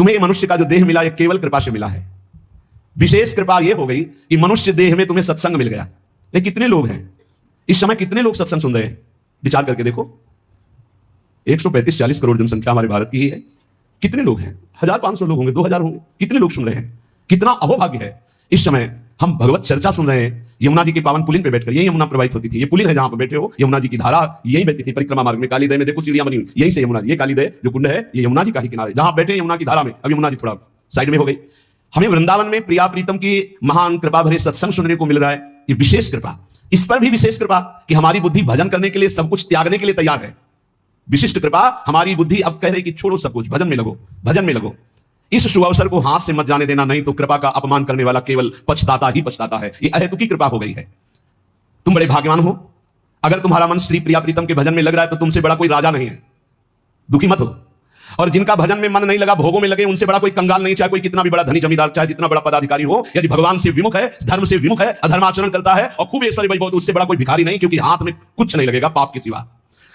तुम्हें मनुष्य का जो देह मिला, यह केवल कृपा से मिला है। विशेष कृपा यह हो गई कि मनुष्य देह में तुम्हें सत्संग मिल गया। लेकिन कितने लोग हैं इस समय, कितने लोग सत्संग सुन रहे हैं? विचार करके देखो। 135-40 करोड़ जनसंख्या हमारे भारत की ही है। कितने लोग हैं? 1500 लोग होंगे, 2000 होंगे। कितने लोग सुन रहे हैं? कितना अहोभाग्य है। इस समय हम भगवत चर्चा सुन रहे हैं यमुना जी के पावन पुलिन पे बैठकर। यही यमुना प्रवाहित होती थी। ये पुलिन है जहां पर बैठे हो, यमुना जी की धारा यही बहती थी परिक्रमा मार्ग में। कालीदय में देखो सीढ़ियां बनी हुई, यहीं से यमुना जी, ये कालीदय जो कुंड है ये यमुना जी का ही किनारे, जहां बैठे यमुना की धारा में। अब यमुना जी थोड़ा साइड में हो गई। हमें वृंदावन में प्रिया प्रीतम की महान कृपा भरे सत्संग सुनने को मिल रहा है। ये विशेष कृपा। इस पर भी विशेष कृपा कि हमारी बुद्धि भजन करने के लिए, सब कुछ त्यागने के लिए तैयार है। विशिष्ट कृपा, हमारी बुद्धि अब कह रही कि छोड़ो सब कुछ, भजन में लगो, भजन में लगो। इस शुभ अवसर को हाथ से मत जाने देना, नहीं तो कृपा का अपमान करने वाला केवल पछताता ही पछताता है। ये अहेतुकी कृपा हो गई है। तुम बड़े भाग्यवान हो। अगर तुम्हारा मन श्री प्रिया प्रीतम के भजन में लग रहा है तो तुमसे बड़ा कोई राजा नहीं है। दुखी मत हो। और जिनका भजन में मन नहीं लगा, भोगों में लगे, उनसे बड़ा कोई कंगाल नहीं। चाहे कोई कितना भी बड़ा धनी जमींदार, चाहे जितना बड़ा पदाधिकारी हो, यदि भगवान से विमुख है, धर्म से विमुख है, अधर्माचरण करता है और खूब ऐश्वर्य वैभव, उससे बड़ा कोई भिखारी नहीं, क्योंकि हाथ में कुछ नहीं लगेगा पाप के सिवा।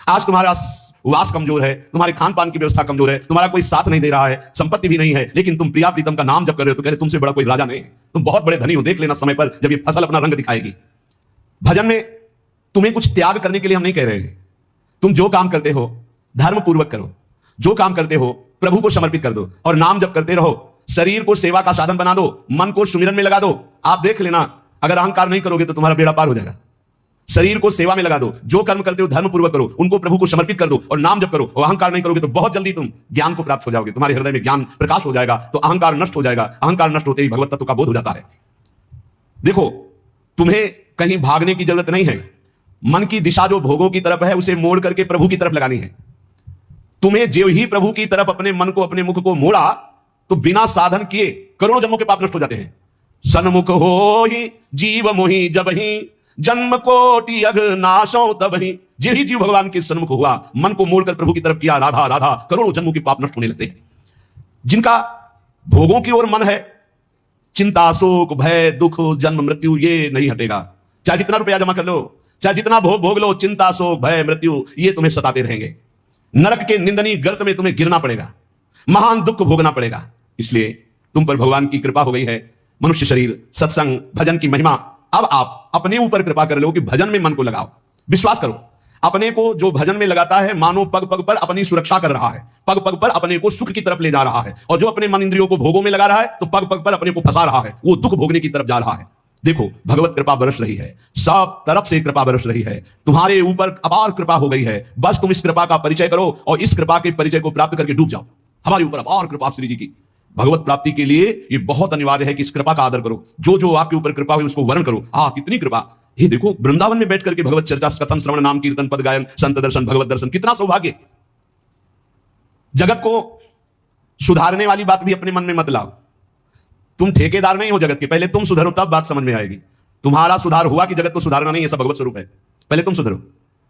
आज तुम्हारा वास कमजोर है, तुम्हारे खान पान की व्यवस्था कमजोर है, तुम्हारा कोई साथ नहीं दे रहा है, संपत्ति भी नहीं है, लेकिन तुम प्रिया प्रीतम का नाम जब कर रहे हो तो कह रहे तुमसे बड़ा कोई राजा नहीं है। तुम बहुत बड़े धनी हो। देख लेना समय पर जब ये फसल अपना रंग दिखाएगी। भजन में तुम्हें कुछ त्याग करने के लिए हम नहीं कह रहे हैं। तुम जो काम करते हो धर्म पूर्वक करो, जो काम करते हो प्रभु को समर्पित कर दो और नाम जप करते रहो। शरीर को सेवा का साधन बना दो, मन को सुमिरन में लगा दो। आप देख लेना, अगर अहंकार नहीं करोगे तो तुम्हारा बेड़ा पार हो जाएगा। शरीर को सेवा में लगा दो, जो कर्म करते हो धर्म पूर्वक करो, उनको प्रभु को समर्पित कर दो और नाम जप करो। और अहंकार नहीं करोगे तो बहुत जल्दी तुम ज्ञान को प्राप्त हो जाओगे। तुम्हारे हृदय में ज्ञान प्रकाश हो जाएगा तो अहंकार नष्ट हो जाएगा। अहंकार नष्ट होते ही भगवत तत्व का बोध हो जाता है। देखो, तुम्हें कहीं भागने की जरूरत नहीं है। मन की दिशा जो भोगों की तरफ है उसे मोड़ करके प्रभु की तरफ लगानी है। तुम्हें जो ही प्रभु की तरफ अपने मन को, अपने मुख को मोड़ा तो बिना साधन किए करोड़ों जन्मों के पाप नष्ट हो जाते हैं। सन्मुख हो ही जीव मोहि जब ही, जन्म कोटि अघ नाशो तब ही। जो ही जीव भगवान के सन्मुख हुआ, मन को मोड़कर प्रभु की तरफ किया, राधा राधा, करोड़ों जन्मों के पाप नष्ट होने लगते हैं। जिनका भोगों की ओर मन है, चिंता शोक भय दुख जन्म मृत्यु ये नहीं हटेगा। चाहे जितना रुपया जमा कर लो, चाहे जितना भोग भोग लो, चिंता शोक भय मृत्यु ये तुम्हें सताते रहेंगे। नरक के निंदनीय गर्त में तुम्हें गिरना पड़ेगा, महान दुख भोगना पड़ेगा। इसलिए तुम पर भगवान की कृपा हो गई है। मनुष्य शरीर, सत्संग, भजन की महिमा। अब आप अपने ऊपर कृपा कर लो कि भजन में मन को लगाओ। विश्वास करो, अपने को जो भजन में लगाता है मानो पग पग पर अपनी सुरक्षा कर रहा है, पग पग पर अपने को सुख की तरफ ले जा रहा है। और जो अपने मन इंद्रियों को भोगों में लगा रहा है तो पग पग पर अपने को फंसा रहा है, वो दुख भोगने की तरफ जा रहा है। देखो, भगवत कृपा बरस रही है, सब तरफ से कृपा बरस रही है। तुम्हारे ऊपर अपार कृपा हो गई है। बस तुम इस कृपा का परिचय करो और इस कृपा के परिचय को प्राप्त करके डूब जाओ। हमारे ऊपर अपार कृपा श्री जी की। भगवत प्राप्ति के लिए ये बहुत अनिवार्य है कि इस कृपा का आदर करो। जो जो आपके ऊपर कृपा हुई उसको वर्ण करो। कितनी कृपा। ये देखो, वृंदावन में बैठ करके भगवत चर्चा, कथन, श्रवण, नाम कीर्तन, पद गायन, संत दर्शन, भगवत दर्शन, कितना सौभाग्य। जगत को सुधारने वाली बात भी अपने मन में मत लाओ। तुम ठेकेदार नहीं हो जगत के, पहले तुम सुधरो तब बात समझ में आएगी। तुम्हारा सुधार हुआ कि जगत को सुधारना नहीं, ऐसा भगवत स्वरूप है। पहले तुम सुधरो।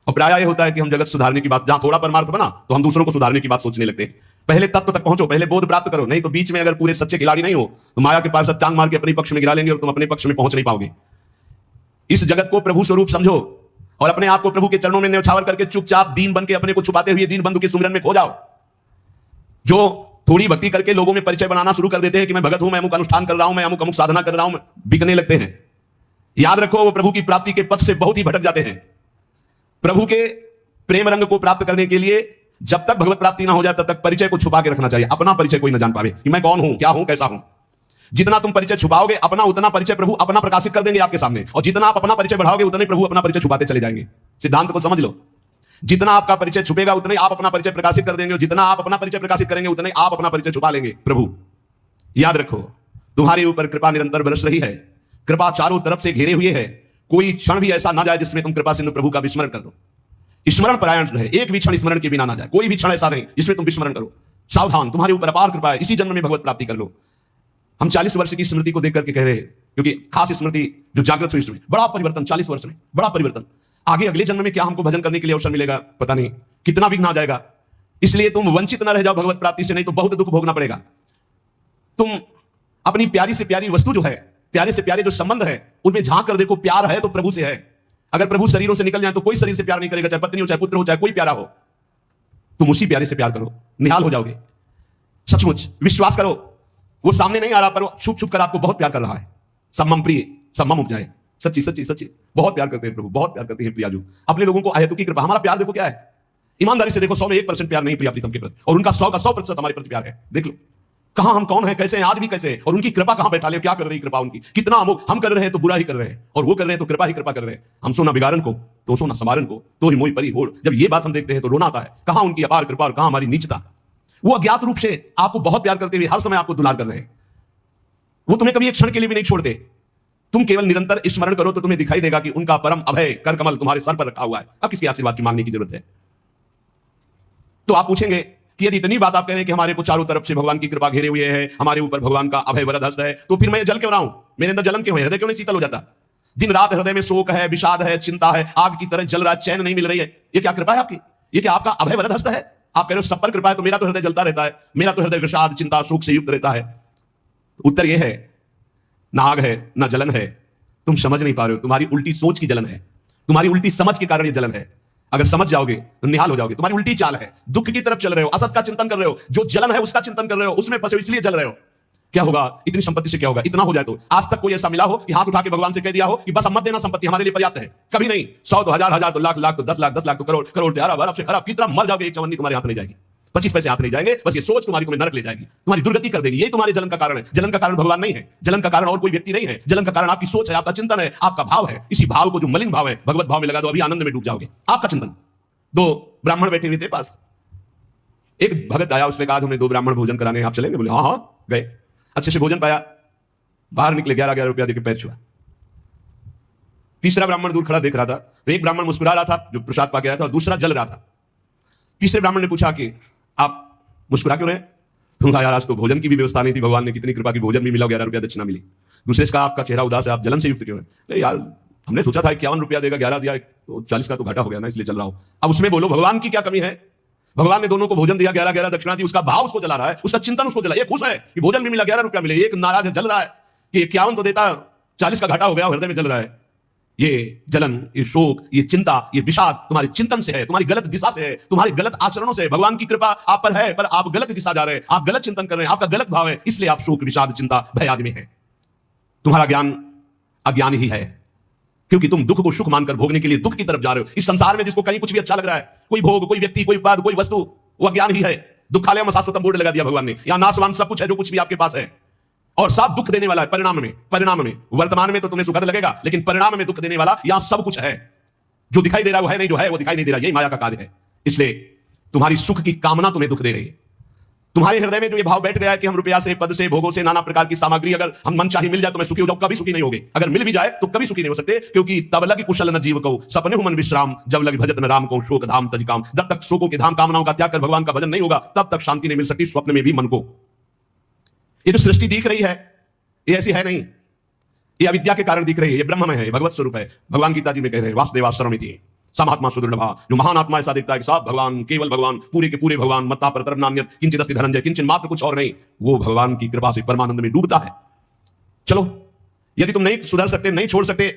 और प्रायः यह होता है कि हम जगत सुधारने की बात, जहां थोड़ा परमार्थ बना तो हम दूसरों को सुधारने की बात सोचने लगते हैं। पहले तत्व तक पहुंचो, पहले बोध प्राप्त करो, नहीं तो बीच में अगर पूरे सच्चे खिलाड़ी नहीं हो तो माया के पास टांग मार के अपने पक्ष में गिरा लेंगे और तुम अपने पक्ष में पहुंच नहीं पाओगे। इस जगत को प्रभु स्वरूप समझो और अपने आप को प्रभु के चरणों में न्यौछावर करके चुपचाप दीन बन के अपने को छुपाते हुए दीन बंधु के सुमिरन में खो जाओ। जो थोड़ी भक्ति करके लोगों में परिचय बनाना शुरू कर देते हैं कि मैं भगत हूं, मैं अमुक अनुष्ठान कर रहा हूं, मैं अमुक अमुक साधना कर रहा हूं, बिकने लगते हैं। याद रखो, वो प्रभु की प्राप्ति के पथ से बहुत ही भटक जाते हैं। प्रभु के प्रेम रंग को प्राप्त करने के लिए जब तक भगवत प्राप्ति ना हो जाए तब तक परिचय को छुपा के रखना चाहिए। अपना परिचय कोई ना जान पावे कि मैं कौन हूं, क्या हूं, कैसा हूं। जितना तुम परिचय छुपाओगे अपना, उतना परिचय प्रभु अपना प्रकाशित कर देंगे आपके सामने। और जितना आप अपना परिचय बढ़ाओगे उतने प्रभु अपना परिचय छुपाते चले जाएंगे। सिद्धांत को समझ लो। जितना आपका परिचय छुपेगा उतने आप अपना परिचय प्रकाशित कर देंगे, और जितना आप अपना परिचय प्रकाशित करेंगे उतने आप अपना परिचय छुपा लेंगे। प्रभु, याद रखो, तुम्हारे ऊपर कृपा निरंतर बरस रही है। कृपा चारों तरफ से घेरे हुए है। कोई क्षण भी ऐसा ना जाए जिसमें तुम कृपा सिंधु प्रभु का विस्मरण कर दो। स्मरण परायण रहे, एक भी क्षण स्मरण के बिना ना जाए। कोई भी क्षण ऐसा नहीं जिसमें तुम विस्मरण करो। सावधान, तुम्हारे ऊपर अपार कृपा है। इसी जन्म में भगवत प्राप्ति कर लो। हम 40 वर्ष की स्मृति को देख करके कह रहे हैं, क्योंकि खास स्मृति जो जागृत हुई इसमें बड़ा परिवर्तन, 40 वर्ष में बड़ा परिवर्तन। आगे अगले जन्म में क्या हमको भजन करने के लिए अवसर मिलेगा पता नहीं, कितना विघ्न आ जाएगा। इसलिए तुम वंचित न रह जाओ भगवत प्राप्ति से, नहीं तो बहुत दुख भोगना पड़ेगा। तुम अपनी प्यारी से प्यारी वस्तु जो है, प्यारे से प्यारे जो संबंध है, उनमें झांक कर देखो। प्यार है तो प्रभु से है। अगर प्रभु शरीरों से निकल जाए तो कोई शरीर से प्यार नहीं करेगा, चाहे पत्नी हो, चाहे पुत्र हो, चाहे कोई प्यारा हो। तुम उसी प्यारे से प्यार करो, निहाल हो जाओगे। सचमुच विश्वास करो, वो सामने नहीं आ रहा पर वो छुप छुप कर आपको बहुत प्यार कर रहा है। सम्मम प्रिय, सम्मम उपजाए। सच्ची सच्ची सच्ची बहुत प्यार करते हैं प्रभु, बहुत प्यार करते हैं प्रियाजू अपने लोगों को। अहेतुकी कृपा, हमारा प्यार देखो क्या है, ईमानदारी से देखो, 100 में 1% प्यार नहीं प्रिया प्रीतम के प्रति, और उनका 100 का 100% हमारे प्रति प्यार है। देख लो कहां हम कौन है, कैसे हैं, आज भी कैसे हैं, और उनकी कृपा कहां बैठा ले, क्या कर रही कृपा उनकी, कितना हम कर रहे हैं तो बुरा ही कर रहे हैं, और वो कर रहे हैं तो कृपा ही कृपा कर रहे हैं। हम सोना बिगाड़न को तो सोना समारन को तो ही मोई परी होड़। जब ये बात हम देखते हैं तो रोना आता है, कहां उनकी अपार कृपा और कहां हमारी नीचता। वो अज्ञात रूप से आपको बहुत प्यार करते हुए हर समय आपको दुलार कर रहे हैं। वो तुम्हें कभी एक क्षण के लिए भी नहीं छोड़ते। तुम केवल निरंतर स्मरण करो तो तुम्हें दिखाई देगा कि उनका परम अभय कर कमल तुम्हारे सर पर रखा हुआ है। अब किसके आशीर्वाद की मांगने की जरूरत है? तो आप पूछेंगे कि यदि इतनी बात आप कह रहे हैं कि हमारे को चारों तरफ से भगवान की कृपा घेरे हुए है, हमारे ऊपर भगवान का अभय वरद हस्त है, तो फिर मैं जल क्यों रहा हूं, मेरे अंदर जलन क्यों है, हृदय क्यों नहीं शीतल हो जाता? दिन रात हृदय में शोक है, विषाद है, चिंता है, आग की तरह जल रहा है, चैन नहीं मिल रही है। ये क्या कृपा है आपकी? ये क्या आपका अभय वरद हस्त है? आप कह रहे हो सब पर कृपा है, तो मेरा तो हृदय जलता रहता है, मेरा तो हृदय विषाद चिंता शोक से युक्त रहता है। उत्तर यह है, ना आग है ना जलन है, तुम समझ नहीं पा रहे हो, तुम्हारी उल्टी सोच की जलन है, तुम्हारी उल्टी समझ के कारण ये जलन है। अगर समझ जाओगे तो निहाल हो जाओगे। तुम्हारी उल्टी चाल है, दुख की तरफ चल रहे हो, असत का चिंतन कर रहे हो, जो जलन है उसका चिंतन कर रहे हो, उसमें फंसे हो इसलिए जल रहे हो। क्या होगा इतनी संपत्ति से, क्या होगा इतना हो जाए तो? आज तक कोई ऐसा मिला हो कि हाथ उठा के भगवान से कह दिया हो कि बस अब मत देना, संपत्ति हमारे लिए पर्याप्त है? कभी नहीं। 100 तो हजार, हजार तो लाख, लाख तो 10 लाख, 10 लाख तो करोड़, करोड़ तो अरब, अरब से खराब, कितना मर जाओगे, एक चवन्नी तुम्हारे हाथ नहीं जाएगी, 25 पैसे हाथ नहीं जाएंगे। बस ये सोच तुम्हें नरक ले जाएगी, तुम्हारी दुर्गति कर देगी। ये तुम्हारे जलन का कारण है। जलन का कारण भगवान नहीं है, जलन का कारण और कोई व्यक्ति नहीं है, जलन का कारण आपकी सोच है, आपका चिंतन है, आपका भाव है। इसी भाव को, जो मलिन भाव है, भगवत भाव में लगा दो, अभी आनंद में डूब जाओगे। आपका चिंतन। 2 ब्राह्मण बैठे हुए थे पास, एक भगत आया, उसने कहा हमें 2 ब्राह्मण भोजन कराने, आप चलेंगे? बोले हाँ हाँ। गए, अच्छे से भोजन पाया, बाहर निकले, 11-11 रुपया देकर पैर छुआ। तीसरा ब्राह्मण दूर खड़ा देख रहा था, तो एक ब्राह्मण मुस्कुरा रहा था जो प्रसाद पाके आया था, और दूसरा जल रहा था। तीसरे ब्राह्मण ने पूछा कि आप मुस्कुरा क्यों रहे? तुम कहा यार आज तो भोजन की भी व्यवस्था नहीं थी, भगवान ने कितनी कृपा की, भोजन भी मिला, 11 रुपया दक्षिणा मिली। दूसरे से कहा आपका चेहरा उदास है, आप जलन से युक्त क्यों है? यार हमने सोचा था 51 रुपया देगा, 11 दिया, तो 40 का तो घाटा हो गया ना, इसलिए चल रहा हूं। अब उसमें बोलो भगवान की क्या कमी है? भगवान ने दोनों को भोजन दिया, 11-11 दक्षिणा दी, उसका भाव उसको जला रहा है, उसका चिंतन उसको जला। ये खुश है कि भोजन भी मिला, 11 रुपया मिले। एक नाराज है, जल रहा है कि 51 तो देता, 40 का घाटा हो गया, हृदय में जल रहा है। ये जलन, ये शोक, ये चिंता, ये विषाद तुम्हारे चिंतन से है, तुम्हारी गलत दिशा से है, तुम्हारे गलत आचरणों से। भगवान की कृपा आप पर है, पर आप गलत दिशा जा रहे हैं, आप गलत चिंतन कर रहे हैं, आपका गलत भाव है, इसलिए आप शोक विषाद चिंता भय आदि में है। तुम्हारा ज्ञान अज्ञान ही है, क्योंकि तुम दुख को सुख मानकर भोगने के लिए दुख की तरफ जा रहे हो। इस संसार में जिसको कहीं कुछ भी अच्छा लग रहा है, कोई भोग, कोई व्यक्ति, कोई पद, कोई वस्तु, वो अज्ञान ही है। दुखालय में शाश्वतम बोर्ड लगा दिया भगवान ने, यहां नाशवान सब कुछ है जो कुछ भी आपके पास है, और सब दुख देने वाला है परिणाम में। परिणाम में, वर्तमान में तो तुम्हें सुखद लगेगा, लेकिन परिणाम में दुख देने वाला यहां सब कुछ है। जो दिखाई दे रहा है वो है नहीं, जो है वो दिखाई नहीं दे रहा। यही माया का कार्य है। इसलिए तुम्हारी सुख की कामना तुम्हें दुख दे रही है। तुम्हारे हृदय में जो ये भाव बैठ गया है कि हम रुपया से, पद से, भोगों से, नाना प्रकार की सामग्री अगर हम मन चाही मिल जाए तो मैं सुखी हो जाऊं, कभी सुखी नहीं होगे। अगर मिल भी जाए तो कभी सुखी नहीं हो सकते, क्योंकि तब लग कुशल न जीव को सपने हो मन विश्राम, जब लग भजत न राम को शोक धाम तज काम। जब तक शोकों के धाम कामनाओं का त्याग कर भगवान का भजन नहीं होगा, तब तक शांति नहीं मिल सकती स्वप्न में भी मन को। ये जो सृष्टि दिख रही है ये ऐसी है नहीं, ये अविद्या के कारण दिख रही है, ये ब्रह्म में है, भगवत स्वरूप है। भगवान गीता जी में कह रहे हैं वासुदेवाश्रमिति समात्मा सुदृढ़। जो महान आत्मा ऐसा देखता है कि सब भगवान, केवल भगवान, पूरे के पूरे भगवान, मत्ता पर तरफ नान्यत किंचित अस्ति धनंजय, किंचन मात्र कुछ और नहीं, वो भगवान की कृपा से परमानंद में डूबता है। चलो, यदि तुम नहीं सुधर सकते, नहीं छोड़ सकते,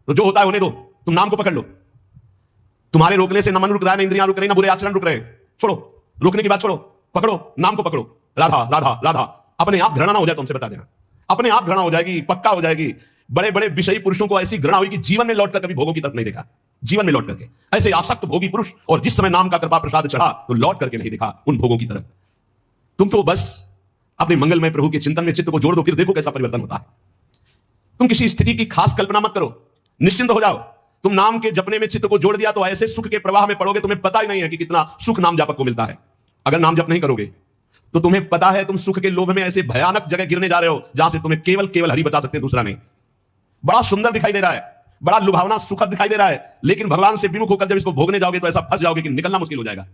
तो जो होता है होने दो, तुम नाम को पकड़ लो। तुम्हारे रोकने से न मन रुक रहा है, न इंद्रियां रुक रही, न बुरे आचरण रुक रहे। छोड़ो, रोकने की बात छोड़ो, पकड़ो, नाम को पकड़ो। राधा राधा राधा, अपने आप घृणा ना हो जाए, तुमसे बता देना, अपने आप घृणा हो जाएगी, पक्का हो जाएगी। बड़े बड़े विषयी पुरुषों को ऐसी घृणा हुई कि जीवन में लौटकर कभी भोगों की तरफ नहीं देखा, जीवन में लौट करके। ऐसे आसक्त भोगी पुरुष, और जिस समय नाम का कृपा प्रसाद चढ़ा तो लौट करके नहीं देखा उन भोगों की तरफ। तुम तो बस अपने मंगलमय प्रभु के चिंतन में चित्त को जोड़ दो, फिर देखो कैसा परिवर्तन होता है। तुम किसी स्थिति की खास कल्पना मत करो, निश्चिंत हो जाओ। तुम नाम के जपने में चित्त को जोड़ दिया तो ऐसे सुख के प्रवाह में पड़ोगे, तुम्हें पता ही नहीं है कि कितना सुख नाम जापक को मिलता है। अगर नाम जप नहीं करोगे तो तुम्हें पता है तुम सुख के लोभ में ऐसे भयानक जगह गिरने जा रहे हो जहां से तुम्हें केवल केवल हरि बचा सकते हैं, दूसरा नहीं। बड़ा सुंदर दिखाई दे रहा है, बड़ा लुभावना सुखद दिखाई दे रहा है, लेकिन भगवान से विमुख होकर जब इसको भोगने जाओगे तो ऐसा फंस जाओगे कि निकलना मुश्किल हो जाएगा।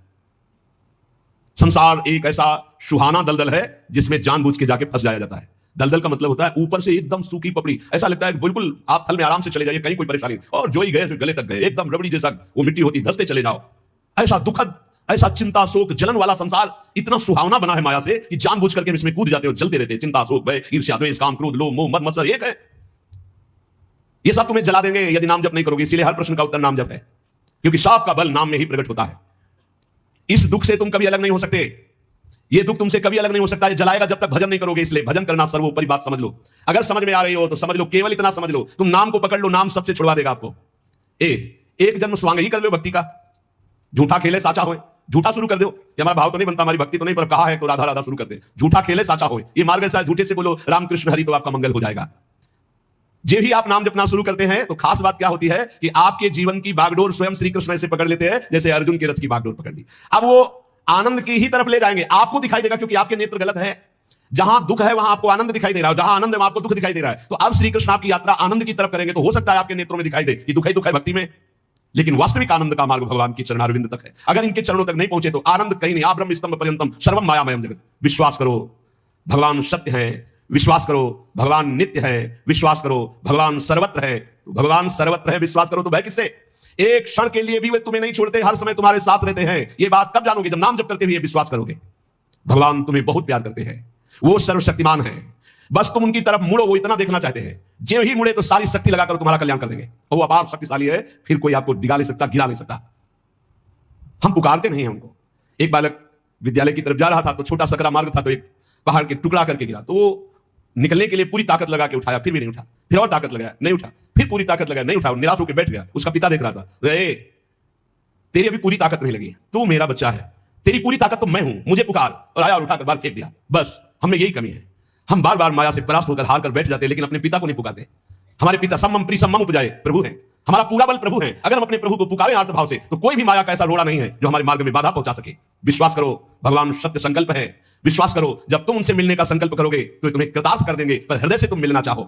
संसार एक ऐसा सुहाना दलदल है जिसमें जानबूझ के जाके फंस जाया जाता है। दलदल का मतलब होता है ऊपर से एकदम सूखी पपड़ी, ऐसा लगता है बिल्कुल आप थल में आराम से चले जाइए, कहीं कोई परेशानी, और जो ही गए गले तक गए, एकदम रबड़ी जैसा वो मिट्टी होती, धंसते चले जाओ। ऐसा दुखद, ऐसा चिंता शोक जलन वाला संसार इतना सुहावना बना है माया से कि जानबूझ करके इसमें कूद जाते हो, जलते रहते हैं। चिंता शोक भय ईर्ष्या द्वेष काम क्रोध लोभ मोह मद मत्सर एक है, ये सब तुम्हें जला देंगे यदि नाम जप नहीं करोगे। इसीलिए हर प्रश्न का उत्तर नाम जप है, क्योंकि सब का बल नाम में ही प्रकट होता है। इस दुख से तुम कभी अलग नहीं हो सकते। ये दुख तुमसे कभी अलग नहीं हो सकता, ये जलाएगा जब तक भजन नहीं करोगे। इसलिए भजन करना सर्वोपरि बात समझ लो। अगर समझ में आ रही हो तो समझ लो, केवल इतना समझ लो, तुम नाम को पकड़ लो, नाम सबसे छुड़वा देगा आपको। एक जन्म स्वांग ही कर लो भक्ति का, झूठा खेले साचा होए, झूठा शुरू कर दो। ये हमारा भाव तो नहीं बनता, हमारी भक्ति तो नहीं, पर कहा है तो राधा राधा शुरू कर दे। झूठा खेले साचा होए, ये मार्ग ऐसा है, झूठे से बोलो रामकृष्ण हरि तो आपका मंगल हो जाएगा। जे भी आप नाम जपना शुरू करते हैं तो खास बात क्या होती है कि आपके जीवन की बागडोर स्वयं श्री कृष्ण ऐसे पकड़ लेते हैं जैसे अर्जुन के रथ की बागडोर पकड़ ली। अब वो आनंद की ही तरफ ले जाएंगे, आपको दिखाई देगा क्योंकि आपके नेत्र गलत है। जहां दुख है वहां आपको आनंद दिखाई दे रहा है, जहां आनंद है वहां आपको दुख दिखाई दे रहा है। तो अब श्री कृष्ण आपकी यात्रा आनंद की तरफ करेंगे तो हो सकता है आपके नेत्रों में दिखाई दे कि दुख है भक्ति में, लेकिन वास्तविक आनंद का मार्ग भगवान की चरणारविंद तक है। अगर इनके चरणों तक नहीं पहुंचे तो आनंद कहीं नहीं। ब्रह्म स्तंभ पर्यंतम सर्वम मायामयम जगत। विश्वास करो भगवान सत्य है, विश्वास करो भगवान नित्य है, विश्वास करो भगवान सर्वत्र है। तो भगवान सर्वत्र है, विश्वास करो तो भय किससे? एक क्षण के लिए भी वे तुम्हें नहीं छोड़ते, हर समय तुम्हारे साथ रहते हैं। ये बात कब जानोगे? जब नाम जप करते हुए विश्वास करोगे। भगवान तुम्हें बहुत प्यार करते हैं, वो सर्वशक्तिमान है। बस तुम उनकी तरफ मुड़ो, वो इतना देखना चाहते हैं। जो ही मुड़े तो सारी शक्ति लगाकर तुम्हारा कल्याण कर देंगे। और वो अपार शक्तिशाली है, फिर कोई आपको डिगा नहीं सकता, गिरा नहीं सकता। हम पुकारते नहीं हैं उनको। एक बालक विद्यालय की तरफ जा रहा था तो छोटा सकरा मार्ग था, तो एक पहाड़ के टुकड़ा करके गिरा। तो वो निकलने के लिए पूरी ताकत लगा के उठाया, फिर भी नहीं उठा, फिर और ताकत लगाया, नहीं उठा, फिर पूरी ताकत लगाया, नहीं उठा, निराश होकर बैठ गया। उसका पिता देख रहा था, तेरी अभी पूरी ताकत नहीं लगी, तू मेरा बच्चा है, तेरी पूरी ताकत तो मैं हूं, मुझे पुकार। और आया और उठाकर बाहर फेंक दिया। बस हमें यही कमी है, हम बार बार माया से परास्त होकर हार कर बैठ जाते हैं, लेकिन अपने पिता को नहीं पुकारते। हमारे पिता सम्मम प्रीसम्मम उपजाए प्रभु हैं, हमारा पूरा बल प्रभु है। अगर हम अपने प्रभु को पुकारें आर्त भाव से तो कोई भी माया का ऐसा रोड़ा नहीं है जो हमारे मार्ग में बाधा पहुंचा सके। विश्वास करो भगवान सत्य संकल्प है। विश्वास करो जब तुम उनसे मिलने का संकल्प करोगे तो तुम्हें कृतार्थ कर देंगे, पर हृदय से तुम मिलना चाहो।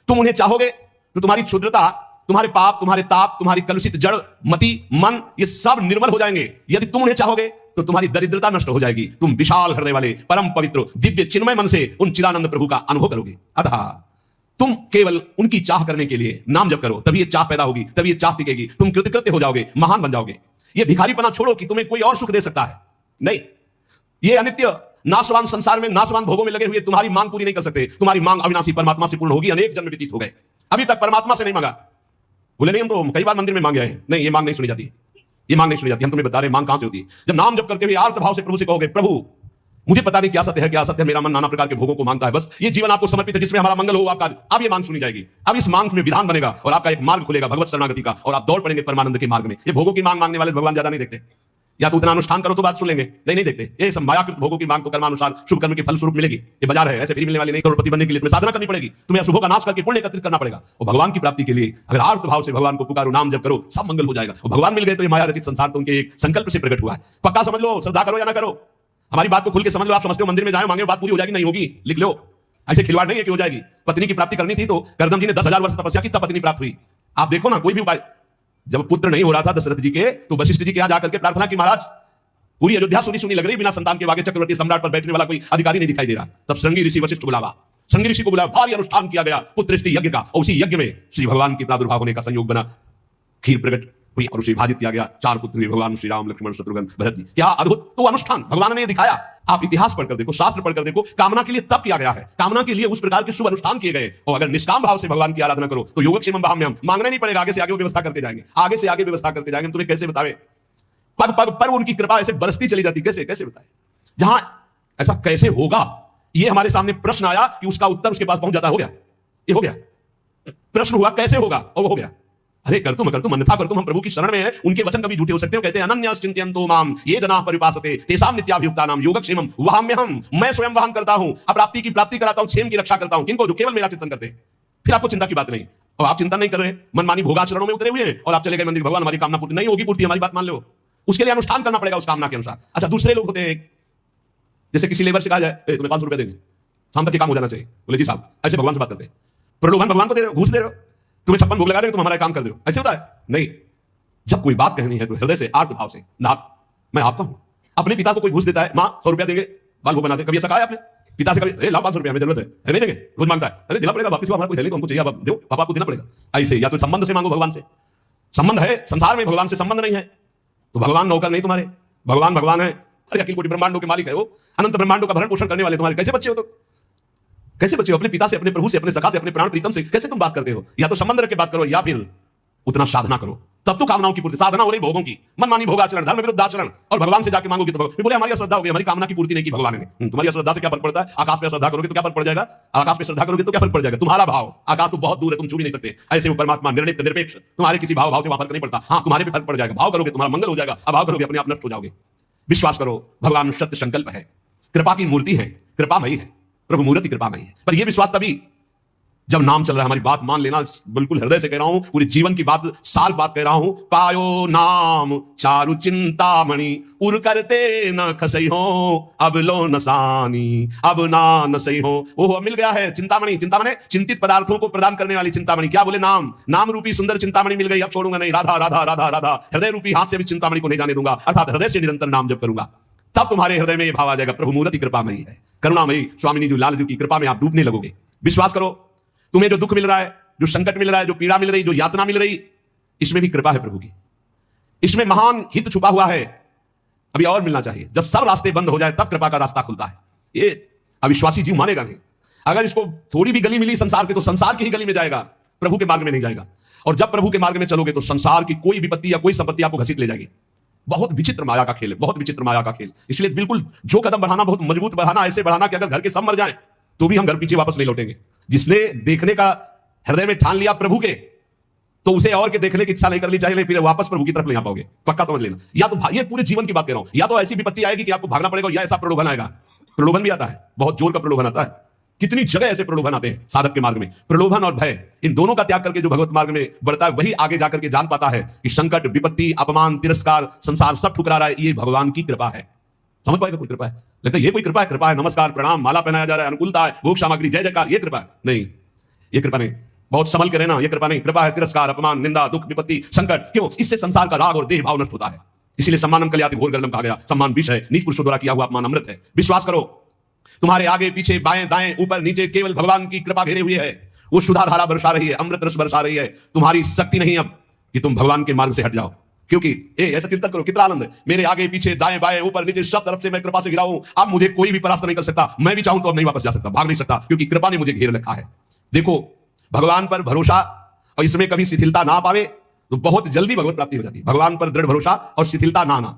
तुम उन्हें चाहोगे तो तुम्हारी क्षुद्रता, तुम्हारे पाप, तुम्हारे ताप, तुम्हारी कलुषित जड़ मति मन, ये सब निर्मल हो जाएंगे। यदि तुम उन्हें चाहोगे तो तुम्हारी दरिद्रता नष्ट हो जाएगी। तुम विशाल हृदय वाले परम पवित्र दिव्य चिन्मय मन से उन चिदानंद प्रभु का अनुभव करोगे। अतः तुम केवल उनकी चाह करने के लिए नाम जप करो, तभी ये चाह पैदा होगी, तभी ये चाह टिकेगी। तुम कृतकृत्य हो जाओगे, महान बन जाओगे। ये भिखारीपना छोड़ो कि तुम्हें कोई और सुख दे सकता है, नहीं। ये अनित्य नाशवान संसार में नाशवान भोगों में लगे हुए तुम्हारी मांग पूरी नहीं कर सकते। तुम्हारी मांग अविनाशी परमात्मा से पूर्ण होगी। अनेक जन्म व्यतीत हो गए, अभी तक परमात्मा से नहीं मांगा। बोले नहीं, हम तो कई बार मंदिर में मांगे हैं। नहीं, ये मांग नहीं सुनी जाती, ये मांग नहीं सुनी जाती। हम तुम्हें बता रहे मांग कहां से होती है। जब नाम जप करते हुए आर्त भाव से प्रभु से कहोगे, प्रभु मुझे पता नहीं क्या सत्य है क्या असत्य है, मेरा मन नाना प्रकार के भोगों को मांगता है, बस ये जीवन आपको समर्पित है जिसमें हमारा मंगल हो आपका। अब ये मांग सुनी जाएगी, अब इस मांग में विधान बनेगा और आपका एक मार्ग खुलेगा भगवत शरणागति का, और आप दौड़ पड़ेंगे परमानंद के मार्ग में। ये भोगों की मांग मांगने वाले भगवान ज्यादा नहीं देखते। या तो उतना अनुष्ठान करो तो बात सुन लेंगे, नहीं देखते। ये सब मायाकृत भोगों की मांग तो कर्मानुसार शुभ कर्म के फल स्वरूप मिलेगी। ये बाजार है, ऐसे फ्री मिलने वाली नहीं। करोड़पति बनने के लिए तुम्हें साधना करनी पड़ेगी, तुम्हें अशुभों का नाश करके पुण्य एकत्रित करना पड़ेगा। और भगवान की प्राप्ति के लिए अगर आर्त भाव से भगवान को पुकारो, नाम जप करो, सब मंगल हो जाएगा। और भगवान मिल गए तो ये माया रचित संसार तो उनके एक संकल्प से प्रकट हुआ है। पक्का समझ लो, श्रद्धा करो या ना करो, हमारी बात को खुल के समझ लो। आप समझते हो मंदिर में जाए मांगे बात पूरी हो जाएगी, नहीं होगी, लिख लो। ऐसे खिलवाड़ नहीं है कि हो जाएगी। पत्नी की प्राप्ति करनी थी तो करदम जी ने 10,000 वर्ष तपस्या की, तब पत्नी प्राप्त हुई। आप देखो ना, कोई भी उपाय। जब पुत्र नहीं हो रहा था दशरथ जी के, तो वशिष्ठ जी के यहां जाकर के प्रार्थना की, महाराज पूरी अयोध्या सुनी सुनी लग रही, बिना संतान के आगे चक्रवर्ती सम्राट पर बैठने वाला कोई अधिकारी नहीं दिखाई दे रहा। तब श्रृंगी ऋषि वशिष्ठ बुलावा, श्रृंगी ऋषि को बुलाया, भारी अनुष्ठान किया गया पुत्रष्टि यज्ञ का। और उसी यज्ञ में श्री भगवान की प्रादुर्भाव होने का संयोग बना, खीर प्रकट हुई और उसे विभाजित किया गया। 4 पुत्र हुए, भगवान श्री राम, लक्ष्मण, शत्रुघ्न, भरत जी। क्या अद्भुत तो अनुष्ठान भगवान ने दिखाया। आप इतिहास पढ़कर देखो, शास्त्र पढ़कर देखो, कामना के लिए तब किया गया है, कामना के लिए उस प्रकार के शुभ अनुष्ठान किए गए। और अगर निष्काम भाव से भगवान की आराधना करो तो योगक्षेमम वहाम्यहम्, मांगना नहीं पड़ेगा, आगे से आगे व्यवस्था करते जाएंगे, आगे से आगे व्यवस्था करते जाएंगे। तुम्हें कैसे बतावे, पग पग पर उनकी कृपा ऐसे बरसती चली जाती। कैसे कैसे बताए, जहां ऐसा कैसे होगा, ये हमारे सामने प्रश्न आया कि उसका उत्तर उसके पास पहुंच जाता। हो गया, ये हो गया। प्रश्न हुआ कैसे होगा, और वो हो गया। अरे कर तुम अन्यथा कर तुम, हम प्रभु की शरण में हैं, उनके वचन कभी झूठे हो सकते हो। कहते हैं अनन्यास चिंतयन्तो माम ये जनाः परिपासते तेषां नित्याभियुक्तानां योगक्षेमं वहाम्यहम्, मैं स्वयं वहन करता हूं, अप्राप्ति की प्राप्ति कराता हूं, क्षेम की रक्षा करता हूं। किनको? जो केवल मेरा चिंतन करते हैं। फिर आपको चिंता की बात नहीं, और आप चिंता नहीं कर रहे, मनमानी भोगाचरणों में उतरे हुए हैं, और आप चले गए मंदिर, भगवान हमारी कामना पूरी नहीं होगी, पूर्ति हमारी बात मान लो। उसके लिए अनुष्ठान करना पड़ेगा उस कामना के अनुसार। अच्छा, दूसरे लोग होते हैं, जैसे किसी लेबर से कहा जाए तुम्हें 500 रुपए देंगे, शाम तक ये काम हो जाना चाहिए। बोले जी साहब, ऐसे भगवान से बात करते हैं। प्रलोभन भगवान को दे रहे हो, घूस दे रहे हो, तुम्हें 56 भोग लगा देंगे, तुम हमारा काम कर दो, ऐसे होता है? नहीं। जब कोई बात कहनी है तो हृदय से आर्त भाव से, नाथ मैं आपका हूं। अपने पिता को कोई घूस देता है, मां 100 रुपया देंगे बाल भोग बना दे, कभी ऐसा कहा है आपने पिता से? कभी लाओ 500 रुपया, हमें जरूरत है, नहीं देंगे, रोज मांगता है, अरे दिला पड़ेगा, वापस हमारा कोई है नहीं तो हमको चाहिए, आप दो, पापा आपको देना पड़ेगा। ऐसे या तो संबंध से मांगो, भगवान से संबंध है, संसार में भगवान से संबंध नहीं है तो भगवान नौकर नहीं तुम्हारे, भगवान भगवान है। अरे अखिल कोटि ब्रह्मांडों के मालिक है वो, अनंत ब्रह्मांडों का भरण पोषण करने वाले तुम्हारे कैसे बच्चे हो? तो कैसे बच्चे हो? अपने पिता से, अपने प्रभु से, अपने सखा से, अपने प्राण प्रीतम से कैसे तुम बात करते हो? या तो संबंध रख के बात करो, या फिर उतना साधना करो, तब तो कामनाओं की पूर्ति। साधना हो रही भोगों की, मनमानी भोगाचरण, धर्म विरुद्ध आचरण, और भगवान से जाके मांगोगे तो बोले हमारी श्रद्धा हो गई, हमारी कामना की पूर्ति नहीं की भगवान ने। तुम्हारी श्रद्धा से क्या फर्क पड़ता है? आकाश पे श्रद्धा करोगे तो क्या फर्क पड़ जाएगा? आकाश पे श्रद्धा करोगे तो क्या फर्क पड़ जाएगा? तुम्हारा भाव, आकाश तो बहुत दूर है, तुम छू नहीं सकते। ऐसे वो परमात्मा निर्लिप्त निरपेक्ष, तुम्हारे किसी भाव से वहां फर्क नहीं पड़ता। हाँ, तुम्हारे पे फर्क पड़ जाएगा। भाव करोगे तुम्हारा मंगल हो जाएगा, अभाव करोगे अपने आप नष्ट हो जाओगे। विश्वास करो, भगवान सत्य संकल्प है, कृपा की मूर्ति है, कृपामयी है, प्रभु मूर्ति कृपामयी है। पर यह विश्वास तभी जब नाम चल रहा है। हमारी बात मान लेना, बिल्कुल हृदय से कह रहा हूं, पूरे जीवन की बात, साल बात कह रहा हूं। पायो नाम चारु चिंतामणि, उर करते न खसई हो, अब लो नसानी, अब ना नसई हो। ओह, मिल गया है चिंतामणि। चिंतामणि चिंतित पदार्थों को प्रदान करने वाली चिंतामणि। क्या बोले? नाम, नाम रूपी सुंदर चिंतामणि मिल गई, अब छोड़ूंगा नहीं। राधा राधा राधा राधा, हृदय रूपी हाथ से भी चिंतामणि को नहीं जाने दूंगा, अर्थात हृदय से निरंतर नाम जप करूंगा। तब तुम्हारे हृदय में यह भाव आ जाएगा, प्रभु मूर्ति कृपामयी है, करुणामयी, स्वामिनी जी लाल जी की कृपा में आप डूबने लगोगे। विश्वास करो, तुम्हें जो दुख मिल रहा है, जो संकट मिल रहा है, जो पीड़ा मिल रही, जो यातना मिल रही, इसमें भी कृपा है प्रभु की। इसमें महान हित छुपा हुआ है, अभी और मिलना चाहिए। जब सब रास्ते बंद हो जाए तब कृपा का रास्ता खुलता है। ये अविश्वासी जीव मानेगा नहीं। अगर इसको थोड़ी भी गली मिली संसार की, तो संसार की ही गली में जाएगा, प्रभु के मार्ग में नहीं जाएगा। और जब प्रभु के मार्ग में चलोगे तो संसार की कोई विपत्ति या कोई संपत्ति आपको घसीट ले जाएगी। बहुत विचित्र माया का खेल है, बहुत विचित्र माया का खेल। इसलिए बिल्कुल जो कदम बढ़ाना, बहुत मजबूत बढ़ाना, ऐसे बढ़ाना कि अगर घर के सब मर जाएं तो भी हम घर पीछे वापस नहीं लौटेंगे। जिसने देखने का हृदय में ठान लिया प्रभु के, तो उसे और के देखने की इच्छा नहीं करनी चाहिए, फिर वापस प्रभु की तरफ नहीं आ पाओगे, पक्का समझ लेना। या तो ये पूरे जीवन की बात कह रहा हूं, या तो ऐसी विपत्ति आएगी कि आपको भागना पड़ेगा, या ऐसा प्रलोभन आएगा। प्रलोभन भी आता है, बहुत जोर का प्रलोभन आता है। कितनी जगह ऐसे प्रलोभन आते हैं साधक के मार्ग में। प्रलोभन और भय, इन दोनों का त्याग करके जो भगवत मार्ग में बढ़ता है, वही आगे जाकर के जान पाता है कि संकट, विपत्ति, अपमान, तिरस्कार, संसार सब ठुकरा रहा है, ये भगवान की कृपा है। समझ पाएगा? कोई कृपा है, लगता है ये कोई कृपा है? कृपा है नमस्कार प्रणाम, माला पहनाया जा रहा है, अनुकूलता है, भोग सामग्री, जय जयकार, ये कृपा है? नहीं, ये कृपा नहीं। बहुत संभल के रहना, ये कृपा नहीं। कृपा है तिरस्कार, अपमान, निंदा, दुख, विपत्ति, संकट। क्यों? इससे संसार का राग और देह भाव नष्ट होता है। इसलिए सम्मानम कल्याति घोर गर्लम कहा गया। सम्मान विष है, नीच पुरुषों द्वारा किया हुआ अपमान अमृत है। विश्वास करो, तुम्हारे आगे पीछे बाएं दाएं ऊपर नीचे केवल भगवान की कृपा घेरे हुई है। वो सुधा धारा बरसा रही है, अमृत रस बरसा रही है। तुम्हारी शक्ति नहीं अब कि तुम भगवान के मार्ग से हट जाओ, क्योंकि ऐसा चिंतन करो, कितना आनंद है। मेरे आगे पीछे दाएं बाएं ऊपर नीचे सब तरफ से मैं कृपा से घिरा हूं। अब मुझे कोई भी परास्त नहीं कर सकता। मैं भी चाहूं तो अब नहीं वापस जा सकता, भाग नहीं सकता, क्योंकि कृपा ने मुझे घेर रखा है। देखो, भगवान पर भरोसा और इसमें कभी शिथिलता ना पावे तो बहुत जल्दी भगवत प्राप्ति हो जाती है। भगवान पर दृढ़ भरोसा और शिथिलता ना आना,